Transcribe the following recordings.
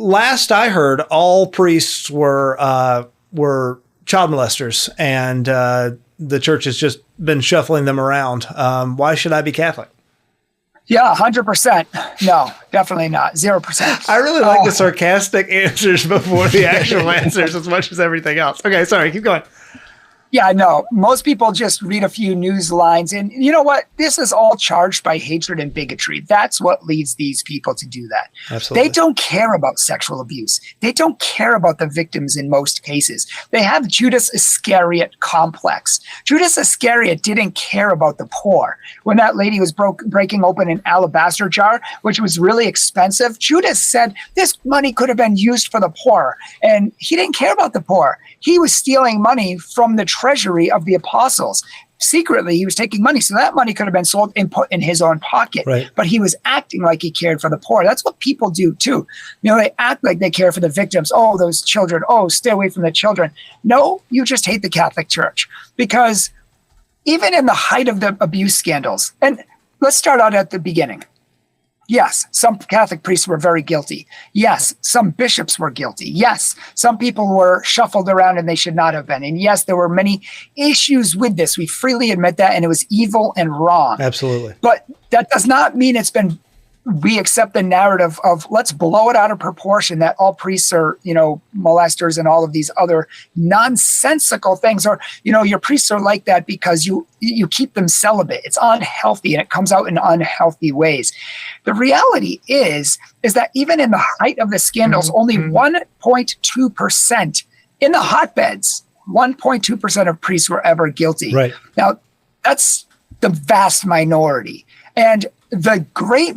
last I heard, all priests were child molesters, and the church has just been shuffling them around. Why should I be Catholic? Yeah, 100%. No, definitely not. 0%. I really like the sarcastic answers before the actual answers as much as everything else. Okay, sorry, keep going. Yeah, no, most people just read a few news lines, and you know what? This is all charged by hatred and bigotry. That's what leads these people to do that. Absolutely. They don't care about sexual abuse. They don't care about the victims in most cases. They have Judas Iscariot complex. Judas Iscariot didn't care about the poor. When that lady was breaking open an alabaster jar, which was really expensive, Judas said this money could have been used for the poor, and he didn't care about the poor. He was stealing money from the treasury of the apostles. Secretly, he was taking money. So that money could have been sold and put in his own pocket. Right. But he was acting like he cared for the poor. That's what people do too. You know, they act like they care for the victims. Oh, those children. Oh, stay away from the children. No, you just hate the Catholic Church. Because even in the height of the abuse scandals, and let's start out at the beginning. Yes, some Catholic priests were very guilty. Yes, some bishops were guilty. Yes, some people were shuffled around and they should not have been. And yes, there were many issues with this. We freely admit that, and it was evil and wrong. Absolutely. But that does not mean we accept the narrative of let's blow it out of proportion that all priests are, molesters and all of these other nonsensical things. Or, your priests are like that because you keep them celibate. It's unhealthy and it comes out in unhealthy ways. The reality is that even in the height of the scandals, only 1.2% in the hotbeds, 1.2% of priests were ever guilty. Right. Now, that's the vast minority. And the great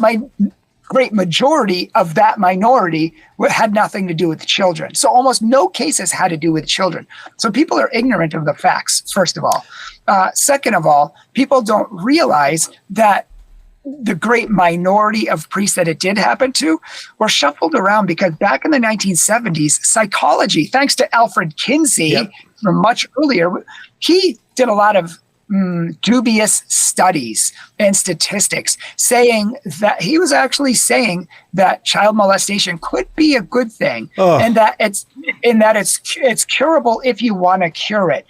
majority of that minority had nothing to do with children. So almost no cases had to do with children. So people are ignorant of the facts, first of all. Second of all, people don't realize that the great minority of priests that it did happen to were shuffled around because back in the 1970s, psychology, thanks to Alfred Kinsey from much earlier, he did a lot of dubious studies and statistics saying that he was actually saying that child molestation could be a good thing and that it's curable if you want to cure it.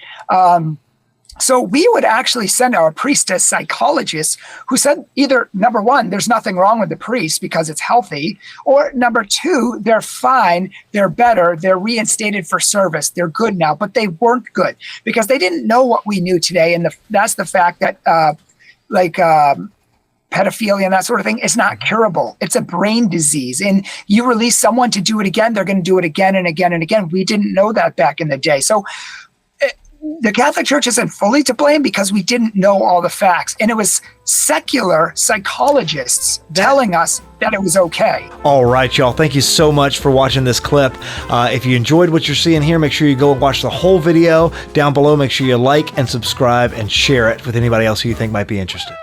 So we would actually send our priest to psychologists who said either, number one, there's nothing wrong with the priest because it's healthy, or number two, they're fine, they're better, they're reinstated for service, they're good now, but they weren't good because they didn't know what we knew today. And that's the fact that pedophilia and that sort of thing is not curable. It's a brain disease. And you release someone to do it again, they're going to do it again and again and again. We didn't know that back in the day. So the Catholic Church isn't fully to blame because we didn't know all the facts. And it was secular psychologists telling us that it was okay. All right, y'all. Thank you so much for watching this clip. If you enjoyed what you're seeing here, make sure you go and watch the whole video. Down below, make sure you like and subscribe and share it with anybody else who you think might be interested.